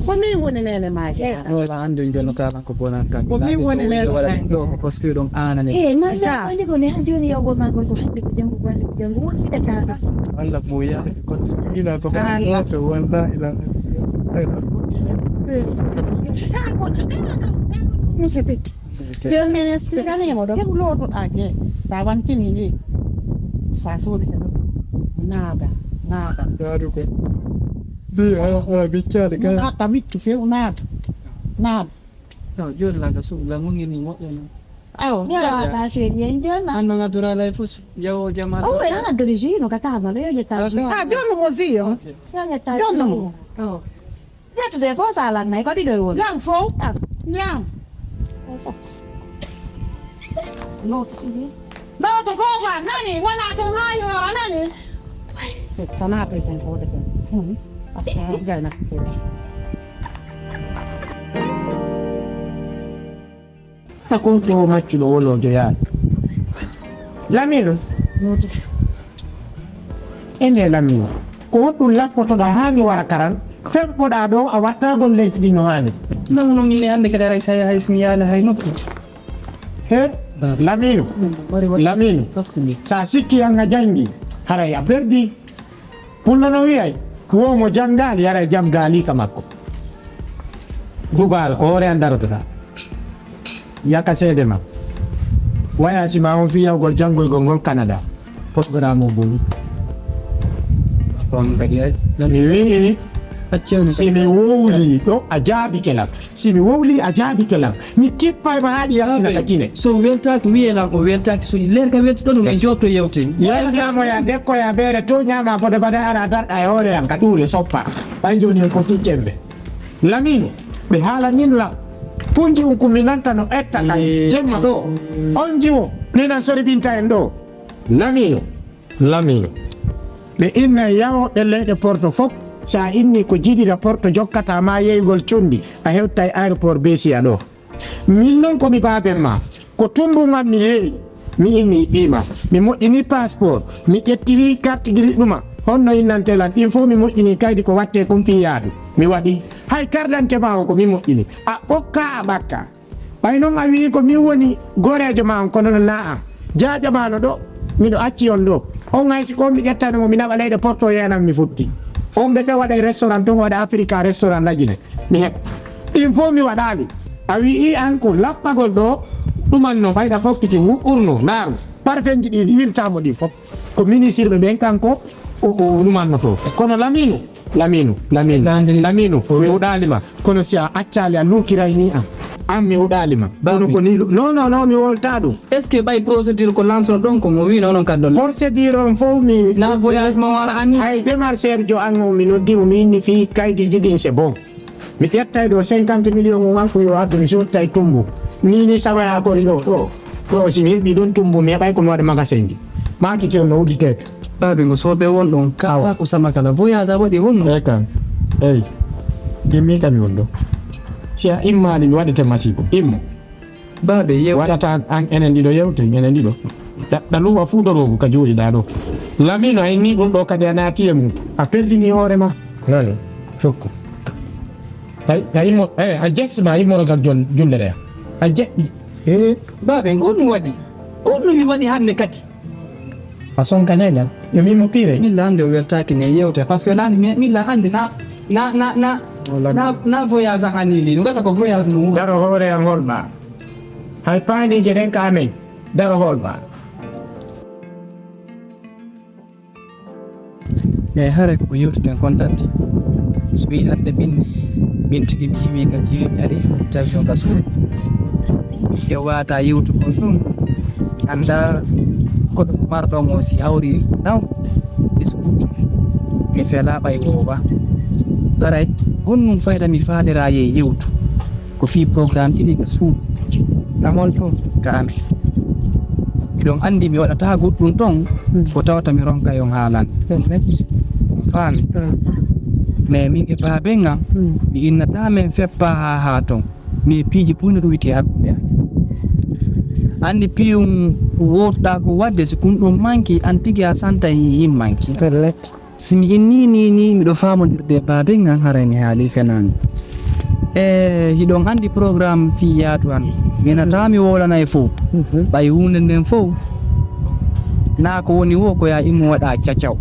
Kami wala na maja. Wala ando yung gano'n karang kupunan kan. Kami wala na. Wala dito ko skidong ana ni. Nasa ni ko ni hadiyo ni ako man ko sa likod yung kuwan yung kita ta. Wala buya. Ila to kan. Wala ila. Masipit. Pero minister ka na yung mo. Yung lord ake. Sawan kini. Sasu di kan. Nada. Garu ko. Di ala bicara kan. Kami tu feel nada. No, yun lang kasulang mo ngini mo yan. Ya, kasi yan dyan. Ang mga duralay fus yaw jaman. Oh, yan na dirigino katama na yun ta. Diyo no museo. Yan ta. Diyo no. Oh. Ya tu de fo sa lang này có đi đường. Yang fo. Yang. No. No to go wa nani wala to hayo nani. Tanah pe kan ko de kan. Apa gay na. Aku tu macam lo je ya. Lamino. Ini lamino. Ko tu la foto dah hani warakaran. Fempo dah do awata gon late di nohani. Nang nilihan de kadara saya hay singala hay no. He? Lamino. Lamino. Sa siki yang ngajangi. Harai aberdi. Pulla na wiyai. Uomo jangali harai jam gali kamako. Gugal ko ore andaro tada. Ya kasede ma. Waya si ma via gol jango gol Canada. Program bulu. From bagian Ini acem simi wuli do ajabi kelam. Simi wuli ajabi kelam. Ni tipa ma hadi ya na kine. so welta ko wiela ko welta so ler ka welta do ngi jotto yewtin Ya nyama ya deko ya bere to nyama podo bada ara dar ay ore yang kadure sopa. Banjo ni ko tichembe. Lamino be hala ninla. Punji ukuminanta no etta kan jemma do. Onjiwo nena sori binta endo. Lamino. Be inna yawo de porto fop sa inni ko jidi rapporto jokkata ma yeygol condi a hewtay aéroport besi ado min non ko mi baben ma ko tumbu ngam mi yeyi mi inni bima mi moƴƴini passeport mi ƴettiri carte gris ɗuma honno innantelan ɗin fof mi moƴƴini kaydi ko watte kon fiyadu mi waɗi hay cardante ma o ko mi moƴƴini a ɓokka a ɓakka ɓay noon a wi ko min woni gorejo ma on kono naa jaja ma no ɗo miɗo acci on ɗo on haysi ko mi ƴettanimo mi naɓa leyɗe porto yenam mi futti on ɓe waɗa restaurant ton waɗa africa restaurant lajine mi heɓ ɗin fof mi waɗali a wi an ko lappagol ɗo ɗumanno ɓayɗa fokkiti urno naaru parfum ji ɗi wirtamo ɗi fof ko ministre ɓe ɓen kanko o ɗumanno fof kono lamino mi huɗalima kono si a accali a lukirayni an mi huɗalima kono ko ni non mi wolta ɗum est ce que bay procédure ko lance don ko mo wi non kaddo procédure on fof mi na voyage mo wala anni hay démarcheur jo an o mi noddimo mi inni fi kaydiji ɗin c'est bon mi ƴettay ɗo 50 millions o wanko yo addu mi sottay tumbu ni sawaya kori ɗo si mi heɓi ɗon tumbu mi heɓay komi waɗa magasin ji makite no udditede babe ngo soɓe won ɗon kawa ko sama kala voyage a waɗi wonno kan eyi dimmi kam won ɗo si a immani mi waɗete masibo immo babe waɗata an enen ɗiɗo yewte enen ɗiɗo ɗaluwa fuɗorogo ka jooɗiɗa ɗo lamino a inni ɗum ɗo kadi a naati e mum a perdini hoorema nani fokko a immo a jessima immorogal jullere a jeɗɗi babe gonɗum waɗi gonɗum mi waɗi hande kadi a sonkanegal yo mimmo pire milla hande o weltaki ne yewte par ce que lani milla hande na voyage an annili ɗum gasa ko voyage no daro hoore am holɓa hay paanije ɗen ka amen daro holɓa e hare ko yewtuden contante so wi hande min tigi mi yimi ka jiimi ari tawi on ka suuɗi e wata yewtu kon ɗum anda ko ɗum marɗon o si hawri naw e suuɗi mi fela ɓay booba garay honmum fayda mi faalira ye yewtu ko fi programme ɗiɗi ka suuɗi ɗamon toon ka amen miɗon andi mi waɗata goɗɗum toon ko tawata mi ronka yon haalan faami mais min e baaben am mi innata men feppa ha toon mais piiji puyno ɗum wite hakkude andi piyum wotɗa ko wadde so ɗum ɗum manki an tigi a santa yin manki simi inni ni miɗo famodirde babe ngam harani haali fenan hiɗon andi programme fi yaatu an minata mi wolana e fof ɓay hunde nden fof na ko woni wo ko ya immo waɗa cacaw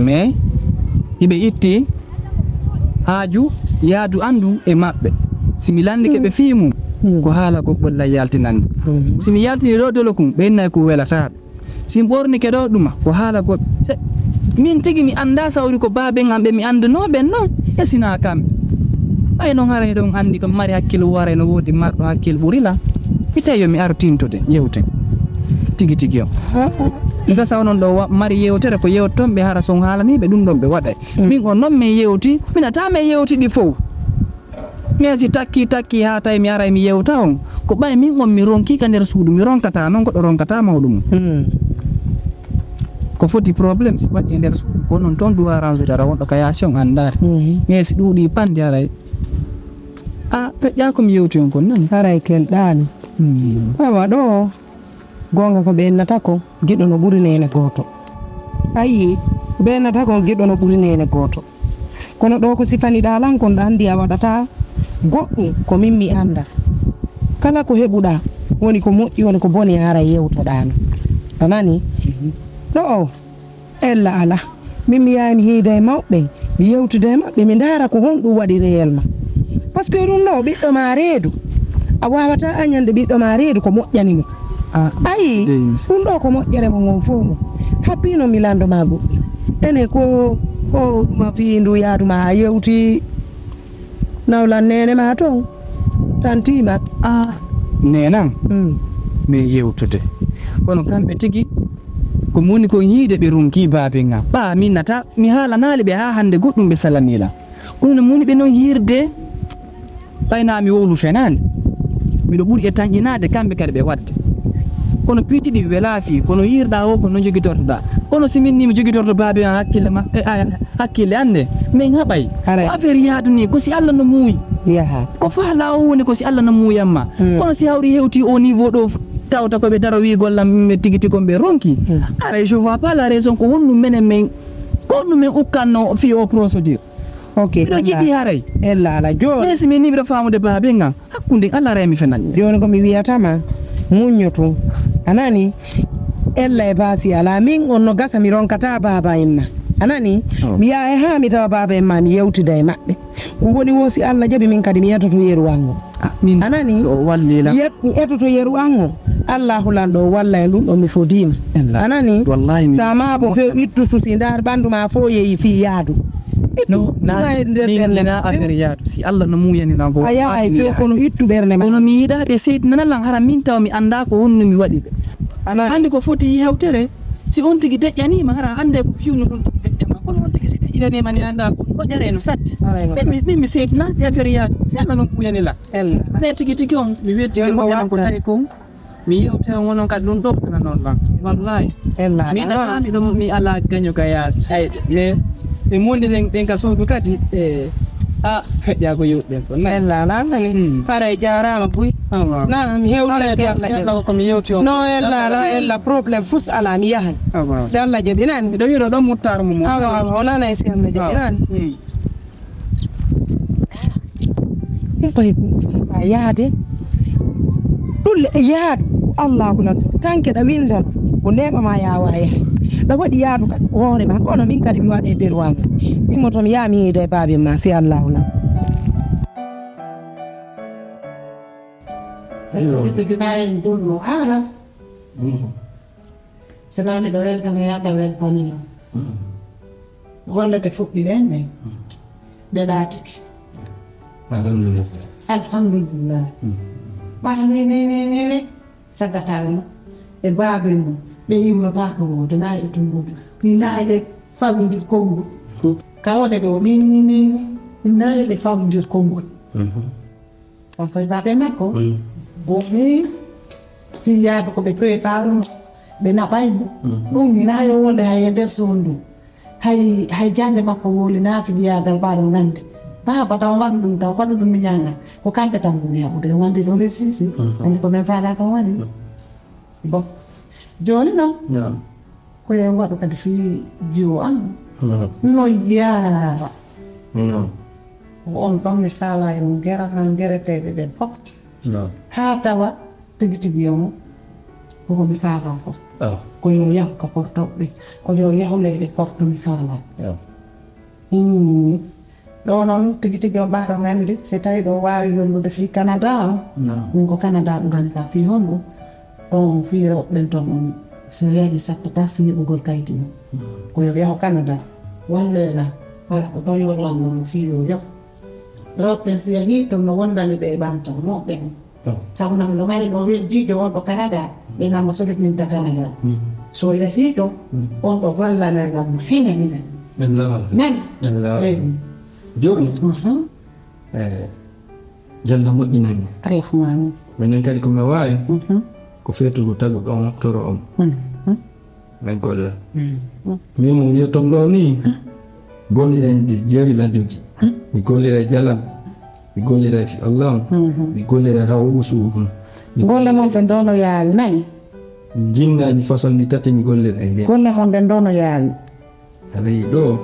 mais hiɓe itti haaju yaadu andu e maɓɓe simi landike ɓe fiimu ko haala ko ɓolla yaltinande simi yaltini ɗo dolo kum ɓennay ko welataɓe simi ɓornike ɗo ɗuma ko haala ko min tigi mi anda sawri ko baben am ɓe mi andanoɓen noon esina kamɓe ɓay noon haray ɗon andi ko mari hakkille waray no woodi marɗo hakkille ɓurila mi tawi yo mi ara tintode yewten tigi tigi o ɗiga saw noon ɗo mari yewtere ko yewtoton ɓe hara son haalaniɓe ɗum ɗon ɓe waɗay min on noon min yewti minata min yewti ɗi fof mais si takki ha tawi mi ara mi yewta on ko ɓay min on mi ronkika nder suudu mi ronkata noon goɗɗo ronkata mawɗum ko foti probléme si waɗi e nder suudu ko noon toon duwa range tara wonɗo kayation andare mais si ɗuuɗi pande haray feƴƴa komi yewti on kon nan haray kelɗani awa ɗo gonga ko ɓennata ko giɗo no ɓuri nene goto ayi ɓennata ko giɗo no ɓuri nene goto kono ɗo ko sifaniɗa lan kon ɗa andi a waɗata goɗɗum ko min mi anda kala ko heɓuɗa woni ko moƴƴi woni ko boni ara yewtoɗano anani ɗo o ella ala min mi yahi mi hiida e mawɓe mi yewtude e maɓɓe mi dara ko honɗum waɗi réellement par ce que ɗum ɗo ɓiɗɗo ma reedu a wawata añande ɓiɗɗo ma reedu ko moƴƴani mo ayi ɗum ɗo ko moƴƴere mo ngon fof mo happino mi lando ma goɗɗi ene ko ma fi ndu yaadu ma ha yewti nawlan nene ma toon tan tima nenan min yewtude kono kamɓe tigi ko moni ko hiide ɓe runki babe ngam ɓa min nata mi haalanali ɓe ha hande goɗɗum ɓe salanila kono no moni ɓe noon yirde ɓayna mi wowlu fenande miɗo ɓuuri e tañƴinade kamɓe kadi ɓe wadde kono piitiɗi wela fi kono yirɗa o ko no jogitortoɗa kono simin ni mi jogitorto babe an hakkille ma hakkille ande min haɓay affaire yaadu ni ko si Allah no muuyi yaha ko faala o woni ko si Allah no muuyamma kono si hawri hewti au niveau ɗo tawta koɓe daro wi gollam min tigiti kon ɓe ronki ara je vois pas la raison ko wonnum menen min ko wonnum min ukkanno fi o procédure ok ɗo jiɗɗi haray ella ala joni mais simin ni mbiɗo famude babe ngam hakkude Allah remi fenan joni komi wiyatama muññoto anani ella e baasi ala min on no gasa mi ronkata baba en ma anani mi yaha ha mi tawa baba en ma mi yewtida e maɓɓe ko woni wo si Allah jaɓi min kadi mi yetoto yeru ango anani mi etoto yeru ango Allahu lanɗo walla e ɗum ɗo mi fodima anani tama bo few ittu susi ndar ɓandu ma fo yeeyi fi yaadu na affaire yaadu si Allah no muyani na go aya ay few kono ittu ɓernde ma kono mi yiɗa ɓe seydinanan hara min taw mi anda ko wonno mi waɗi ɓe hande ko foti hewtere si on tigi deƴƴanima hara hande ko fiwno ɗon tigi deƴƴanma kono on tigi si deƴƴinanima ni anda ko moƴƴere no satti min mi seydinati affaire yaadu si Allah no muyani la mais tigi tigi on mi wetti moƴƴanan ko tawi ko mi yewta wonon kadi ɗum ɗoɓɓana noon lan wallahi miɗo mi ala gaño ka yaasi hayde mais ɓe mondiren ɗen ka sohdu kadi feƴƴa ko yewɗen ko ella lanani faray jarama buy na mi hewta si Allah jaɓi komi yewti on no ella probléme fus ala mi yahan si Allah jaɓi nani miɗo wiɗo ɗon muttaro mum o nanay si Allah jaɓi nani koy yaade ɗulle yaadu Allahu lan tanke ɗa windano ko neɓama yawa yaha ɗa waɗi yaadu kadi hoore ma kono min kadi mi waɗe berwango mimo to mi yaha mi yiida e babi ma si Allahu lan Tiginayin dulu ara. Senang didorel kami ada welcome. Wala te fuk di dene. Bedatik. Alhamdulillah. Mahal ni. Sakatarin. E babin. Be yimlo ta ko dina itu mudu. Nina ile family Congo. Kalau de do ni. Nina ile family Congo. Sampai babe mako. Bumi filha ko be preparo be na pai ɗum ina yo wonde hay nder sondu hay jande makko woli na filha dal baro nande baba taw wan ɗum taw ko ɗum nyanga ko kamɓe tan woni yaɓude wonde ɗo resisi andi ko men faala ko woni bon joni non ko e waɗu kadi so yi jiwo an no yaara on ɗon mi faala e mo gera han gereteɓe ɓen fof haa tawa tigi tigi yomo koko mi faalan ko ko yo yahu ko portoɓe ko yo yahu leyɗe porto mi faalan ɗo noon tigi tigi o ɓaɗo gandi so tawi ɗo wawi yollude fi Canada o min ko Canada ɗo ganduɗa fi honɗum ɗon fi rewɓeɓen toon on so yeehi sattata fi heɓugol kaydi mum ko yo yahu Canada walla ɗo yorlanno fi yo yahu rewɓeɓen so yeehi ɗum no wondani ɓe e ɓamtan moɓɓen sabu nam no mari ɗo weddijo wonɗo Canada ɓe nammo soɗitminta Canada so yeehi ɗo on ɗo wallanegam hina hina nani joni jalla moƴƴinani alhamani minen kadi komi wawi ko feetugo tagu ɗon toro on min golla min mo yiytom ɗo ni golliren jeewiɗa jogi mi gollira jalam mi gollira fi Allah mi gollira raw usuhum golle mon ɓe ndono yaawi nani jinnaji façon ɗi tati mi gollira e ɓe golle mon ɓe ndono yaawi aɗa yi ɗo